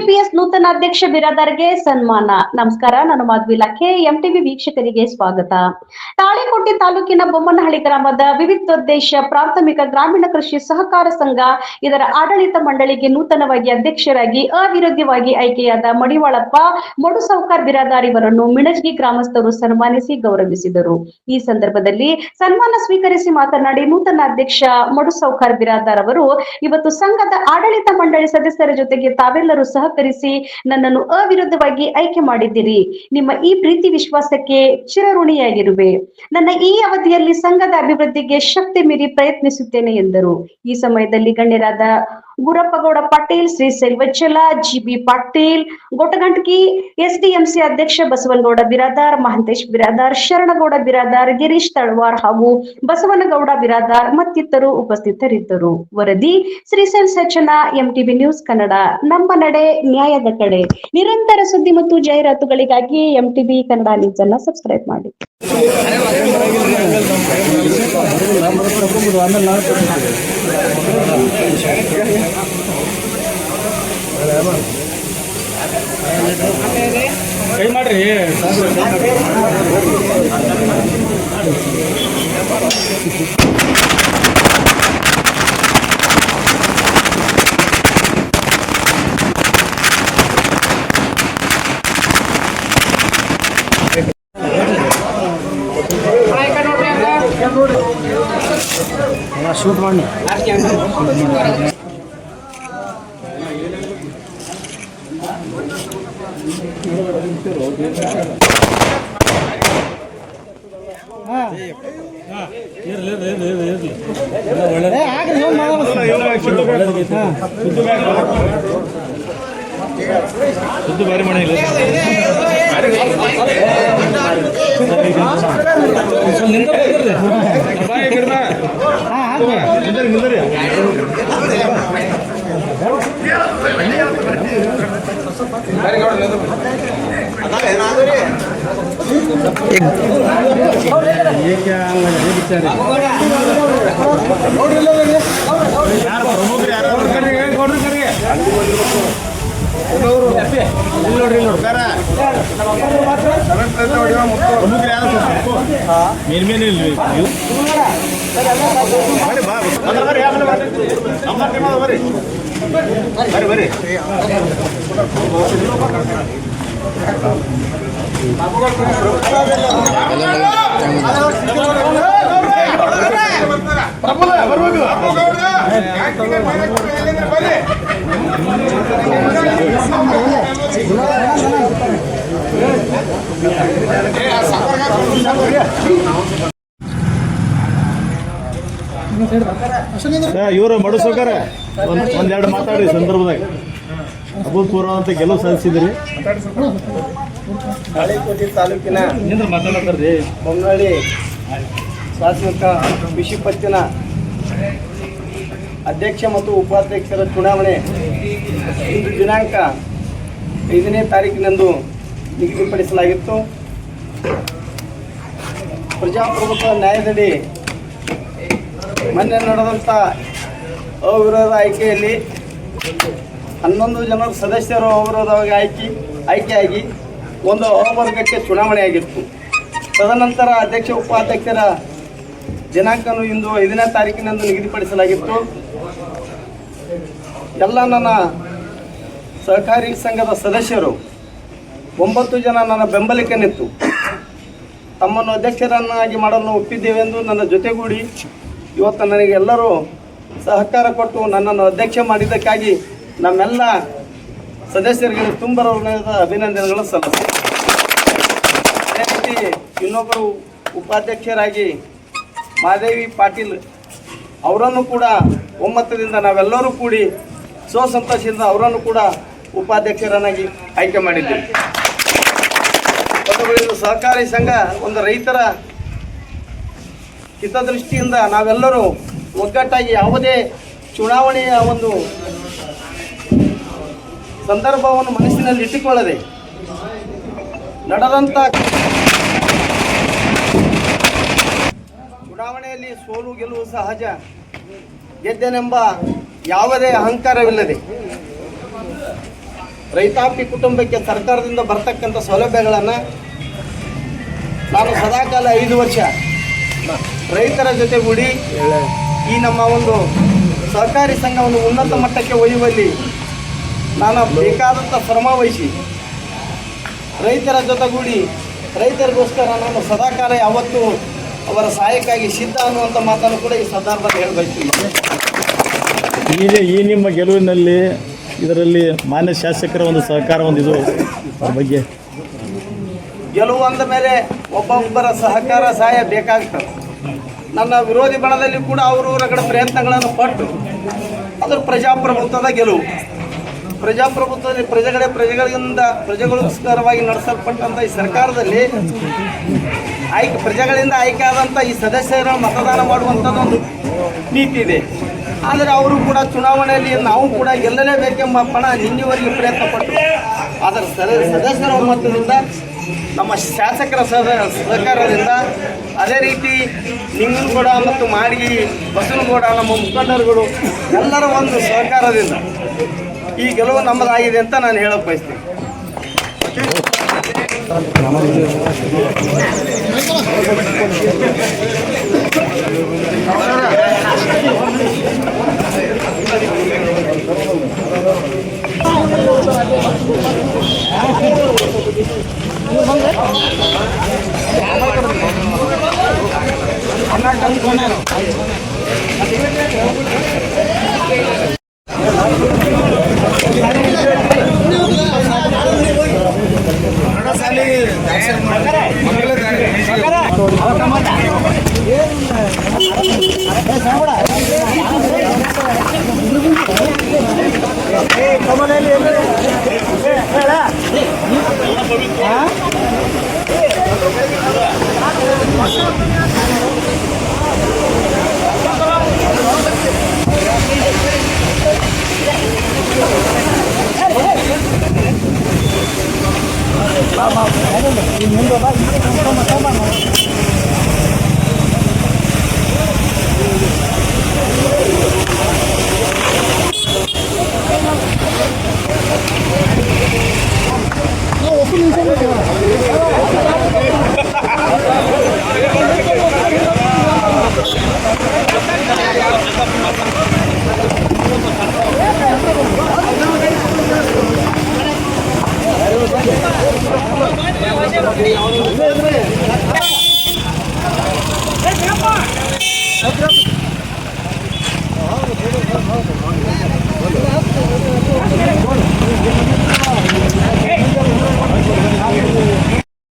KPS ನೂತನ ಅಧ್ಯಕ್ಷ ಬಿರಾದಾರ್ಗೆ ಸನ್ಮಾನ. ನಮಸ್ಕಾರ, ನಾನು ಮಾಧವಿ ಇಲಾಖೆ ಎಂಟಿವಿ ವೀಕ್ಷಕರಿಗೆ ಸ್ವಾಗತ. ತಾಳಿಕೋಟೆ ತಾಲೂಕಿನ ಬೊಮ್ಮನಹಳ್ಳಿ ಗ್ರಾಮದ ವಿವಿಧೋದ್ದೇಶ ಪ್ರಾಥಮಿಕ ಗ್ರಾಮೀಣ ಕೃಷಿ ಸಹಕಾರ ಸಂಘ ಇದರ ಆಡಳಿತ ಮಂಡಳಿಗೆ ನೂತನವಾಗಿ ಅಧ್ಯಕ್ಷರಾಗಿ ಅವಿರೋಧ್ಯವಾಗಿ ಆಯ್ಕೆಯಾದ ಮಡಿವಾಳಪ್ಪ ಮಡುಸೌಕರ್ ಬಿರಾದಾರ್ ಇವರನ್ನು ಮಿಣಜಗಿ ಗ್ರಾಮಸ್ಥರು ಸನ್ಮಾನಿಸಿ ಗೌರವಿಸಿದರು. ಈ ಸಂದರ್ಭದಲ್ಲಿ ಸನ್ಮಾನ ಸ್ವೀಕರಿಸಿ ಮಾತನಾಡಿ ನೂತನ ಅಧ್ಯಕ್ಷ ಮಡುಸೌಕರ್ ಬಿರಾದಾರ್ ಅವರು ಇವತ್ತು ಸಂಘದ ಆಡಳಿತ ಮಂಡಳಿ ಸದಸ್ಯರ ಜೊತೆಗೆ ತಾವೆಲ್ಲರೂ ಸಹಕರಿಸಿ ನನ್ನನ್ನು ಅವಿರೋಧವಾಗಿ ಆಯ್ಕೆ ಮಾಡಿದ್ದೀರಿ. ನಿಮ್ಮ ಈ ಪ್ರೀತಿ ವಿಶ್ವಾಸಕ್ಕೆ ಚಿರಋಣಿಯಾಗಿರುವೆ. ನನ್ನ ಈ ಅವಧಿಯಲ್ಲಿ ಸಂಘದ ಅಭಿವೃದ್ಧಿಗೆ ಶಕ್ತಿ ಮೀರಿ ಪ್ರಯತ್ನಿಸುತ್ತೇನೆ ಎಂದರು. ಈ ಸಮಯದಲ್ಲಿ ಗಣ್ಯರಾದ ಗುರಪ್ಪಗೌಡ ಪಾಟೀಲ್, ಶ್ರೀ ಸೆಲ್ವಚ್ಚಲ, ಜಿಬಿ ಪಾಟೀಲ್, ಗೊಟಗಂಟಕಿ, ಎಸ್ಡಿಎಂಸಿ ಅಧ್ಯಕ್ಷ ಬಸವನಗೌಡ ಬಿರಾದಾರ್, ಮಹಂತೇಶ್ ಬಿರಾದಾರ್, ಶರಣಗೌಡ ಬಿರಾದಾರ್, ಗಿರೀಶ್ ತಳವಾರ್ ಹಾಗೂ ಬಸವನಗೌಡ ಬಿರಾದಾರ್ ಮತ್ತಿತರರು ಉಪಸ್ಥಿತರಿದ್ದರು. ವರದಿ ಶ್ರೀಸೆಲ್ ಸಚನ, ಎಂಟಿವಿ ನ್ಯೂಸ್ ಕನ್ನಡ. ನಮ್ಮ ನಡೆ ನ್ಯಾಯದ ಕಡೆ. ನಿರಂತರ ಸುದ್ದಿ ಮತ್ತು ಜಾಹೀರಾತುಗಳಿಗಾಗಿ ಎಂಟಿವಿ ಕನ್ನಡ ನ್ಯೂಸ್ ಅನ್ನು ಸಬ್ಸ್ಕ್ರೈಬ್ ಮಾಡಿ. ಕೈ ಮಾಡ್ರಿ. ಶೂಟ್ ಮಾಡಿ ಸುದ್ದು ಬಾರಿ ಮಾಡಿಲ್ಲ. ಇವರು ಮಡುಸೌಕರ್ ಒಂದೆರಡು ಮಾತಾಡಿ ಸಂದರ್ಭದಾಗ ಅಭೂತಪೂರ್ವ ಅಂತ ಗೆಲುವು ಸಾಧಿಸಿದ್ರಿ. ತಾಳಿಕೋಟೆ ತಾಲೂಕಿನ ಬೊಮ್ಮನಹಳ್ಳಿ ಪ್ರಾಥಮಿಕ ಕೃಷಿ ಪತ್ತಿನ ಅಧ್ಯಕ್ಷ ಮತ್ತು ಉಪಾಧ್ಯಕ್ಷರ ಚುನಾವಣೆ ಇಂದು ದಿನಾಂಕ 5ನೇ ತಾರೀಕಿನಂದು ನಿಗದಿಪಡಿಸಲಾಗಿತ್ತು. ಪ್ರಜಾಪ್ರಭುತ್ವ ನ್ಯಾಯದಡಿ ಮೊನ್ನೆ ನಡೆದಂಥ ಅವಿರೋಧ ಆಯ್ಕೆಯಲ್ಲಿ 11 ಜನ ಸದಸ್ಯರು ಅವಿರೋಧವಾಗಿ ಆಯ್ಕೆಯಾಗಿ ಒಂದು ಅವರ್ಗಕ್ಕೆ ಚುನಾವಣೆಯಾಗಿತ್ತು. ತದನಂತರ ಅಧ್ಯಕ್ಷ ಉಪಾಧ್ಯಕ್ಷರ ದಿನಾಂಕವನ್ನು ಇಂದು 5ನೇ ತಾರೀಕಿನಂದು ನಿಗದಿಪಡಿಸಲಾಗಿತ್ತು. ಎಲ್ಲ ನನ್ನ ಸಹಕಾರಿ ಸಂಘದ ಸದಸ್ಯರು 9 ಜನ ನನ್ನ ಬೆಂಬಲಕ್ಕೆ ನಿಂತು ತಮ್ಮನ್ನು ಅಧ್ಯಕ್ಷರನ್ನಾಗಿ ಮಾಡಲು ಒಪ್ಪಿದ್ದೇವೆಂದು ನನ್ನ ಜೊತೆಗೂಡಿ ಇವತ್ತು ನನಗೆ ಎಲ್ಲರೂ ಸಹಕಾರ ಕೊಟ್ಟು ನನ್ನನ್ನು ಅಧ್ಯಕ್ಷ ಮಾಡಿದ್ದಕ್ಕಾಗಿ ನಮ್ಮೆಲ್ಲ ಸದಸ್ಯರಿಗೆ ತುಂಬ ಅಭಿನಂದನೆಗಳು ಸಲ್ಲಿಸ್ತೀನಿ. ಅದೇ ರೀತಿ ಇನ್ನೊಬ್ಬರು ಉಪಾಧ್ಯಕ್ಷರಾಗಿ ಮಾದೇವಿ ಪಾಟೀಲ್ ಅವರನ್ನು ಕೂಡ ಒಮ್ಮತದಿಂದ ನಾವೆಲ್ಲರೂ ಕೂಡಿ ಸಂತೋಷದಿಂದ ಅವರನ್ನು ಕೂಡ ಉಪಾಧ್ಯಕ್ಷರನ್ನಾಗಿ ಆಯ್ಕೆ ಮಾಡಿದ್ದೇವೆ. ಒಂದು ಸಹಕಾರಿ ಸಂಘ ಒಂದು ರೈತರ ಹಿತದೃಷ್ಟಿಯಿಂದ ನಾವೆಲ್ಲರೂ ಒಗ್ಗಟ್ಟಾಗಿ ಯಾವುದೇ ಚುನಾವಣೆಯ ಒಂದು ಸಂದರ್ಭವನ್ನು ಮನಸ್ಸಿನಲ್ಲಿ ಇಟ್ಟುಕೊಳ್ಳದೆ ನಡೆದಂಥ ಚುನಾವಣೆಯಲ್ಲಿ ಸೋಲು ಗೆಲುವು ಸಹಜ, ಗೆದ್ದೆನೆಂಬ ಯಾವುದೇ ಅಹಂಕಾರವಿಲ್ಲದೆ ರೈತಾಪಿ ಕುಟುಂಬಕ್ಕೆ ಸರ್ಕಾರದಿಂದ ಬರ್ತಕ್ಕಂಥ ಸೌಲಭ್ಯಗಳನ್ನು ನಾನು ಸದಾಕಾಲ 5 ವರ್ಷ ರೈತರ ಜೊತೆಗೂಡಿ ಈ ನಮ್ಮ ಒಂದು ಸಹಕಾರಿ ಸಂಘವನ್ನು ಉನ್ನತ ಮಟ್ಟಕ್ಕೆ ಒಯ್ಯುವಲ್ಲಿ ನಾನು ಬೇಕಾದಂಥ ಶ್ರಮ ವಹಿಸಿ ರೈತರ ಜೊತೆಗೂಡಿ ರೈತರಿಗೋಸ್ಕರ ನಾನು ಸದಾಕಾಲ ಯಾವತ್ತೂ ಅವರ ಸಹಾಯಕ್ಕಾಗಿ ಸಿದ್ಧ ಅನ್ನುವಂಥ ಮಾತನ್ನು ಕೂಡ ಈ ಸಂದರ್ಭದಲ್ಲಿ ಹೇಳಬಯಸ್ತೀನಿ. ಈ ನಿಮ್ಮ ಗೆಲುವಿನಲ್ಲಿ ಇದರಲ್ಲಿ ಮಾನ್ಯ ಶಾಸಕರ ಒಂದು ಸಹಕಾರ ಒಂದಿದು ಅದ್ರ ಬಗ್ಗೆ ಗೆಲುವು ಅಂದ ಮೇಲೆ ಒಬ್ಬೊಬ್ಬರ ಸಹಕಾರ ಸಹಾಯ ಬೇಕಾಗ್ತದೆ. ನನ್ನ ವಿರೋಧಿ ಬಣದಲ್ಲಿ ಕೂಡ ಅವರು ರಗಡ ಪ್ರಯತ್ನಗಳನ್ನು ಪಟ್ಟು ಅದರ ಪ್ರಜಾಪ್ರಭುತ್ವದ ಗೆಲುವು. ಪ್ರಜಾಪ್ರಭುತ್ವದಲ್ಲಿ ಪ್ರಜೆಗಳಿಗೋಸ್ಕರವಾಗಿ ನಡೆಸಲ್ಪಟ್ಟಂಥ ಈ ಸರ್ಕಾರದಲ್ಲಿ ಪ್ರಜೆಗಳಿಂದ ಆಯ್ಕೆ ಆದಂಥ ಈ ಸದಸ್ಯರ ಮತದಾನ ಮಾಡುವಂಥದ್ದೊಂದು ನೀತಿ ಇದೆ. ಆದರೆ ಅವರು ಕೂಡ ಚುನಾವಣೆಯಲ್ಲಿ ನಾವು ಕೂಡ ಗೆಲ್ಲಲೇಬೇಕೆಂಬ ಪಣ ನಿನ್ನೆವರೆಗೆ ಪ್ರಯತ್ನ ಪಟ್ಟರು. ಆದರೆ ಸದಸ್ಯರ ಒಮ್ಮತದಿಂದ ನಮ್ಮ ಶಾಸಕರ ಸಹಕಾರದಿಂದ ಅದೇ ರೀತಿ ನಿಂಗನಗೌಡ ಮತ್ತು ಮಾಡಿಗಿ ಬಸವನಗೌಡ ನಮ್ಮ ಮುಖಂಡರುಗಳು ಎಲ್ಲರ ಒಂದು ಸಹಕಾರದಿಂದ ಈ ಗೆಲುವು ನಮ್ಮದಾಗಿದೆ ಅಂತ ನಾನು ಹೇಳಕ್ಕೆ ಬಯಸ್ತೀನಿ. Let's go.